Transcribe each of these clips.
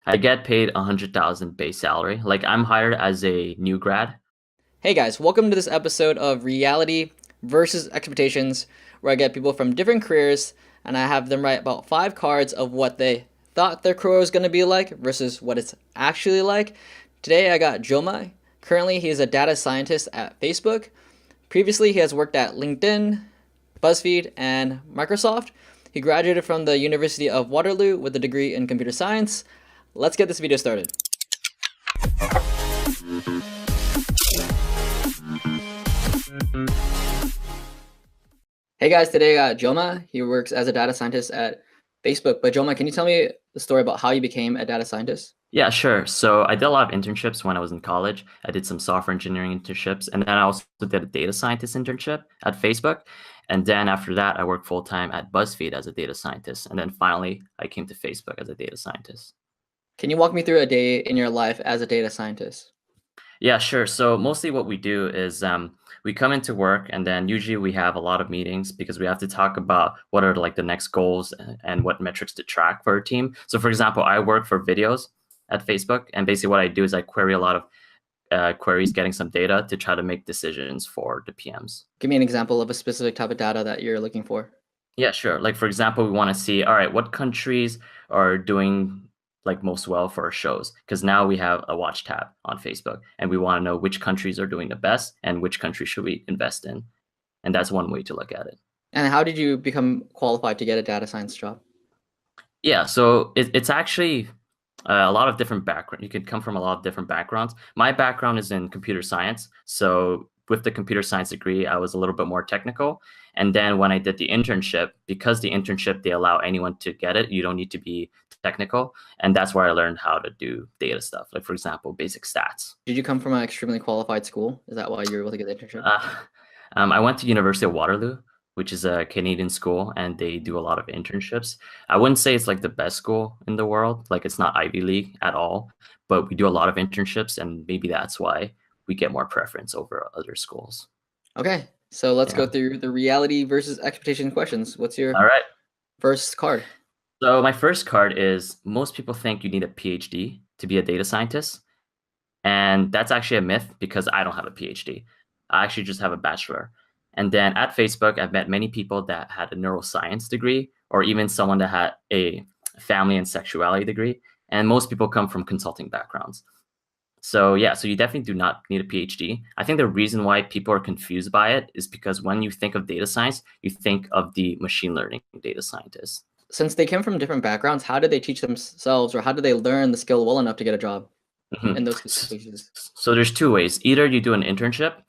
I get paid 100,000 base salary. Like I'm hired as a new grad. Hey guys, welcome to this episode of Reality versus Expectations, where I get people from different careers and I have them write about 5 cards of what they thought their career was going to be like versus what it's actually like. Today I got Joma. Currently, he is a data scientist at Facebook. Previously, he has worked at LinkedIn, BuzzFeed, and Microsoft. He graduated from the University of Waterloo with a degree in computer science. Let's get this video started. Hey guys, today I got Joma. He works as a data scientist at Facebook. But Joma, can you tell me the story about how you became a data scientist? Yeah, sure. So I did a lot of internships when I was in college. I did some software engineering internships, and then I also did a data scientist internship at Facebook. And then after that, I worked full time at BuzzFeed as a data scientist. And then finally, I came to Facebook as a data scientist. Can you walk me through a day in your life as a data scientist? Yeah, sure. So mostly what we do is we come into work and then usually we have a lot of meetings because we have to talk about what are like the next goals and what metrics to track for our team. So for example, I work for videos at Facebook, and basically what I do is I query a lot of queries, getting some data to try to make decisions for the PMs. Give me an example of a specific type of data that you're looking for. Yeah, sure. Like for example, we want to see, all right, what countries are doing like most well for our shows? Because now we have a watch tab on Facebook, and we want to know which countries are doing the best and which country should we invest in. And that's one way to look at it. And how did you become qualified to get a data science job? Yeah, so it's actually a lot of different background. You could come from a lot of different backgrounds. My background is in computer science. So with the computer science degree, I was a little bit more technical. And then when I did the internship, because the internship, they allow anyone to get it. You don't need to be technical. And that's where I learned how to do data stuff. Like, for example, basic stats. Did you come from an extremely qualified school? Is that why you were able to get the internship? Uh, I went to University of Waterloo, which is a Canadian school, and they do a lot of internships. I wouldn't say it's like the best school in the world, like it's not Ivy League at all, but we do a lot of internships, and maybe that's why we get more preference over other schools. Okay, so let's Yeah. go through the reality versus expectation questions. What's your All right. first card? So my first card is most people think you need a PhD to be a data scientist. And that's actually a myth because I don't have a PhD. I actually just have a bachelor. And then at Facebook, I've met many people that had a neuroscience degree or even someone that had a family and sexuality degree. And most people come from consulting backgrounds. So yeah, so you definitely do not need a PhD. I think the reason why people are confused by it is because when you think of data science, you think of the machine learning data scientist. Since they came from different backgrounds, how did they teach themselves or how did they learn the skill well enough to get a job Mhm. in those S- cases? So there's two ways. Either you do an internship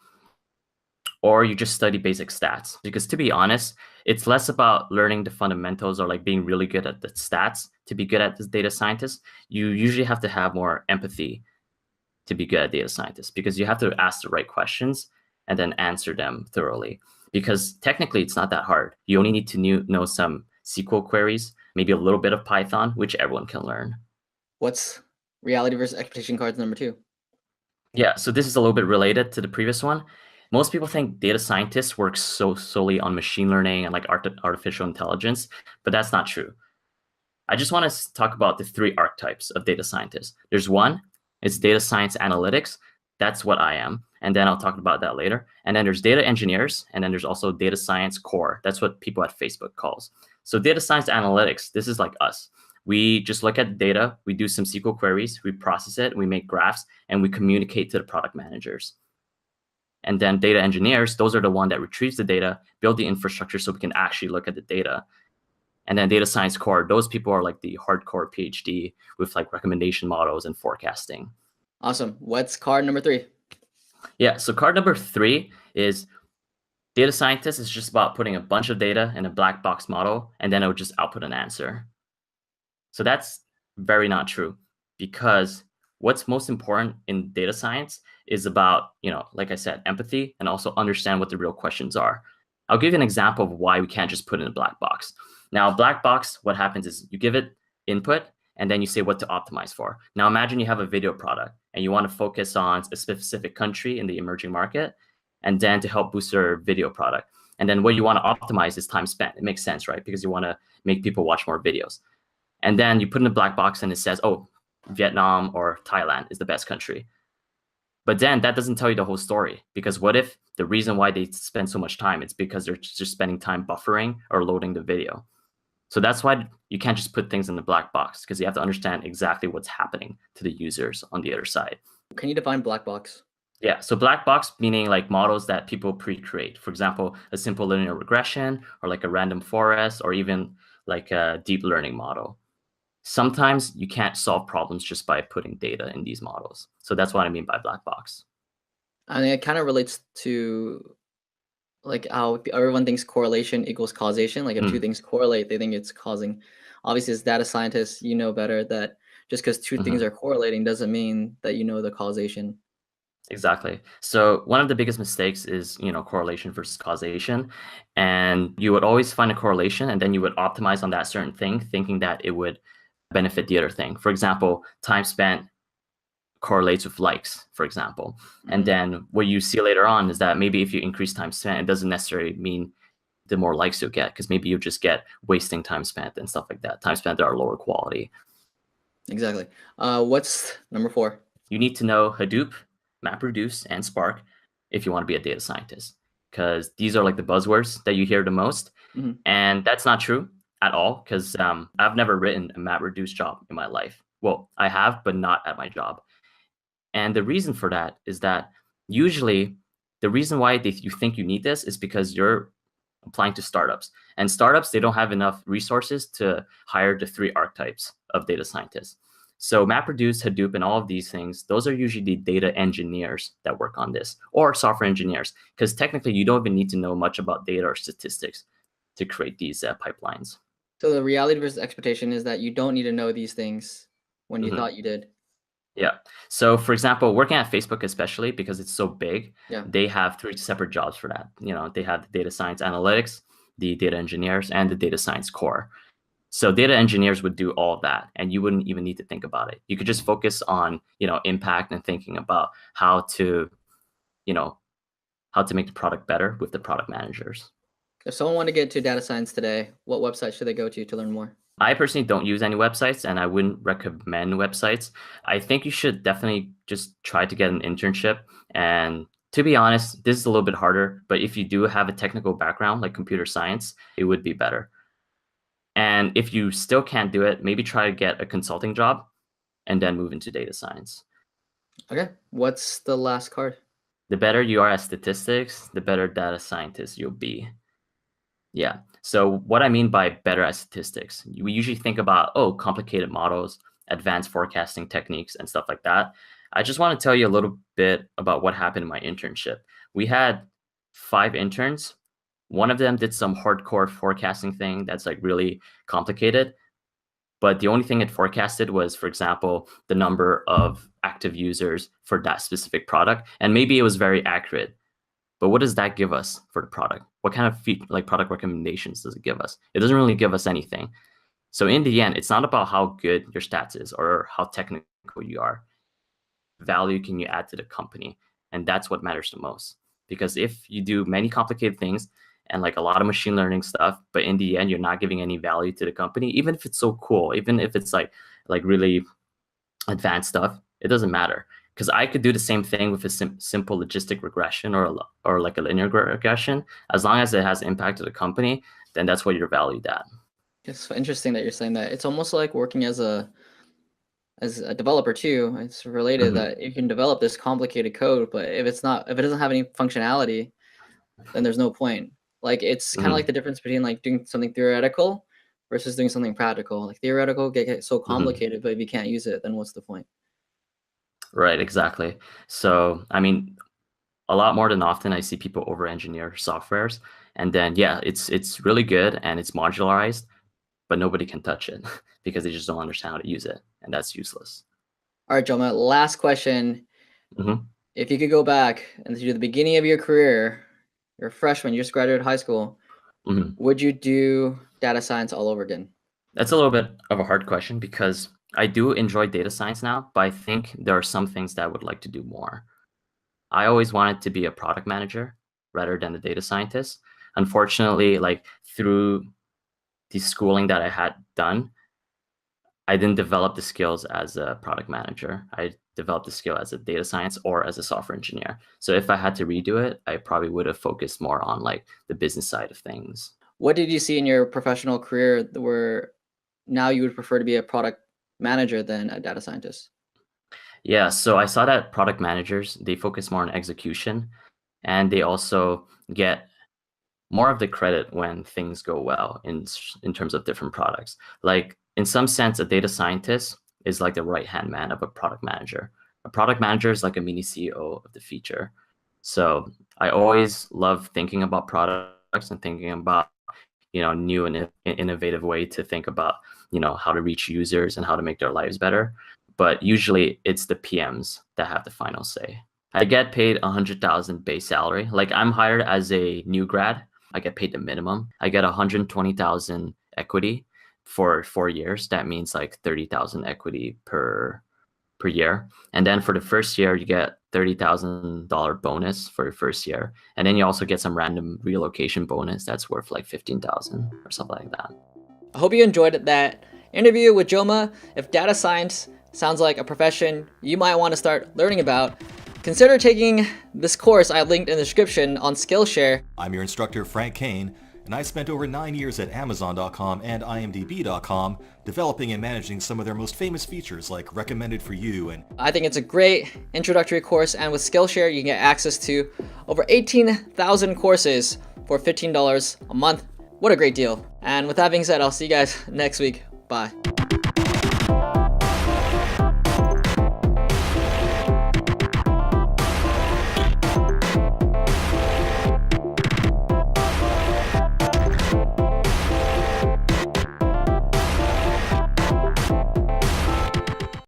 or you just study basic stats. Because to be honest, it's less about learning the fundamentals or like being really good at the stats to be good at this data scientist. You usually have to have more empathy to be good at data scientist because you have to ask the right questions and then answer them thoroughly. Because technically, it's not that hard. You only need to know some SQL queries, maybe a little bit of Python, which everyone can learn. What's reality versus expectation cards number 2? Yeah, so this is a little bit related to the previous one. Most people think data scientists work solely on machine learning and like artificial intelligence, but that's not true. I just want to talk about the three archetypes of data scientists. There's one, it's data science analytics. That's what I am. And then I'll talk about that later. And then there's data engineers, and then there's also data science core. That's what people at Facebook calls. So data science analytics, this is like us. We just look at data, we do some SQL queries, we process it, we make graphs, and we communicate to the product managers. And then data engineers, those are the one that retrieves the data, build the infrastructure so we can actually look at the data. And then data science core, those people are like the hardcore PhD with like recommendation models and forecasting. Awesome. What's card number 3? Yeah, so card number 3 is data scientist is just about putting a bunch of data in a black box model, and then it would just output an answer. So that's very not true because what's most important in data science is about, like I said, empathy and also understand what the real questions are. I'll give you an example of why we can't just put in a black box. Now, black box, what happens is you give it input and then you say what to optimize for. Now, imagine you have a video product and you want to focus on a specific country in the emerging market and then to help boost your video product. And then what you want to optimize is time spent. It makes sense, right? Because you want to make people watch more videos. And then you put in a black box and it says, oh, Vietnam or Thailand is the best country. But then that doesn't tell you the whole story, because what if the reason why they spend so much time, it's because they're just spending time buffering or loading the video. So that's why you can't just put things in the black box, because you have to understand exactly what's happening to the users on the other side. Can you define black box? Yeah, so black box meaning like models that people pre-create. For example, a simple linear regression or like a random forest or even like a deep learning model. Sometimes you can't solve problems just by putting data in these models. So that's what I mean by black box. I mean, it kind of relates to like how everyone thinks correlation equals causation. Like if two Mm, things correlate, they think it's causing. Obviously, as data scientists, you know better that just because two things mhm. are correlating doesn't mean that you know the causation. Exactly. So one of the biggest mistakes is, correlation versus causation. And you would always find a correlation and then you would optimize on that certain thing, thinking that it would benefit the other thing. For example, time spent correlates with likes, for example. And Mhm. then what you see later on is that maybe if you increase time spent, it doesn't necessarily mean the more likes you'll get, because maybe you just get wasting time spent and stuff like that. Time spent that are lower quality. Exactly. What's number 4? You need to know Hadoop, MapReduce, and Spark if you want to be a data scientist, because these are like the buzzwords that you hear the most. Mhm. And that's not true at all, because I've never written a MapReduce job in my life. Well, I have, but not at my job. And the reason for that is that usually the reason why you think you need this is because you're applying to startups. And startups, they don't have enough resources to hire the 3 archetypes of data scientists. So MapReduce, Hadoop, and all of these things, those are usually the data engineers that work on this, or software engineers, because technically you don't even need to know much about data or statistics to create these pipelines. So the reality versus expectation is that you don't need to know these things when you Mhm. thought you did. Yeah. So for example, working at Facebook, especially because it's so big, Yeah. they have 3 separate jobs for that. They have the data science analytics, the data engineers, and the data science core. So data engineers would do all of that, and you wouldn't even need to think about it. You could just focus on, impact and thinking about you know, how to make the product better with the product managers. If someone wanted to get into data science today, what website should they go to learn more? I personally don't use any websites, and I wouldn't recommend websites. I think you should definitely just try to get an internship. And to be honest, this is a little bit harder, but if you do have a technical background like computer science, it would be better. And if you still can't do it, maybe try to get a consulting job and then move into data science. Okay. What's the last card? The better you are at statistics, the better data scientist you'll be. Yeah. So what I mean by better at statistics, we usually think about, oh, complicated models, advanced forecasting techniques, and stuff like that. I just want to tell you a little bit about what happened in my internship. We had 5 interns. One of them did some hardcore forecasting thing that's like really complicated. But the only thing it forecasted was, for example, the number of active users for that specific product. And maybe it was very accurate. But what does that give us for the product? What kind of like product recommendations does it give us? It doesn't really give us anything. So in the end, it's not about how good your stats is or how technical you are. Value can you add to the company? And that's what matters the most. Because if you do many complicated things and like a lot of machine learning stuff, but in the end you're not giving any value to the company, even if it's so cool, even if it's like really advanced stuff, it doesn't matter. Because I could do the same thing with a simple logistic regression or like a linear regression. As long as it has impact to the company, then that's what you're valued at. It's interesting that you're saying that. It's almost like working as a developer too. It's related Hmm. that you can develop this complicated code, but if it doesn't have any functionality, then there's no point. Like it's kind of like Hmm. the difference between like doing something theoretical versus doing something practical. Like theoretical get so Hmm. complicated, but if you can't use it, then what's the point? Right, exactly. So, I mean, a lot more than often, I see people over-engineer softwares, and then yeah, it's really good and it's modularized, but nobody can touch it because they just don't understand how to use it, and that's useless. All right, Joma, last question. Hmm. If you could go back and to the beginning of your career, you're a freshman, you just graduated high school, Hmm. would you do data science all over again? That's a little bit of a hard question because I do enjoy data science now, but I think there are some things that I would like to do more. I always wanted to be a product manager rather than a data scientist. Unfortunately, like through the schooling that I had done, I didn't develop the skills as a product manager. I developed the skill as a data science or as a software engineer. So if I had to redo it, I probably would have focused more on like the business side of things. What did you see in your professional career where now you would prefer to be a product manager than a data scientist? Yeah, so I saw that product managers, they focus more on execution, and they also get more of the credit when things go well in terms of different products. Like in some sense, a data scientist is like the right hand man of a product manager. A product manager is like a mini CEO of the feature. So I always love thinking about products and thinking about new and innovative way to think about how to reach users and how to make their lives better. But usually it's the PMs that have the final say. I get paid 100,000 base salary. Like I'm hired as a new grad. I get paid the minimum. I get 120,000 equity for 4 years. That means like 30,000 equity per year. And then for the first year, you get $30,000 bonus for your first year. And then you also get some random relocation bonus that's worth like 15,000 or something like that. I hope you enjoyed that interview with Joma. If data science sounds like a profession you might want to start learning about, consider taking this course I linked in the description on Skillshare. I'm your instructor, Frank Kane, and I spent over 9 years at Amazon.com and IMDb.com developing and managing some of their most famous features like Recommended for You. And I think it's a great introductory course, and with Skillshare you can get access to over 18,000 courses for $15 a month. What a great deal. And with that being said, I'll see you guys next week. Bye.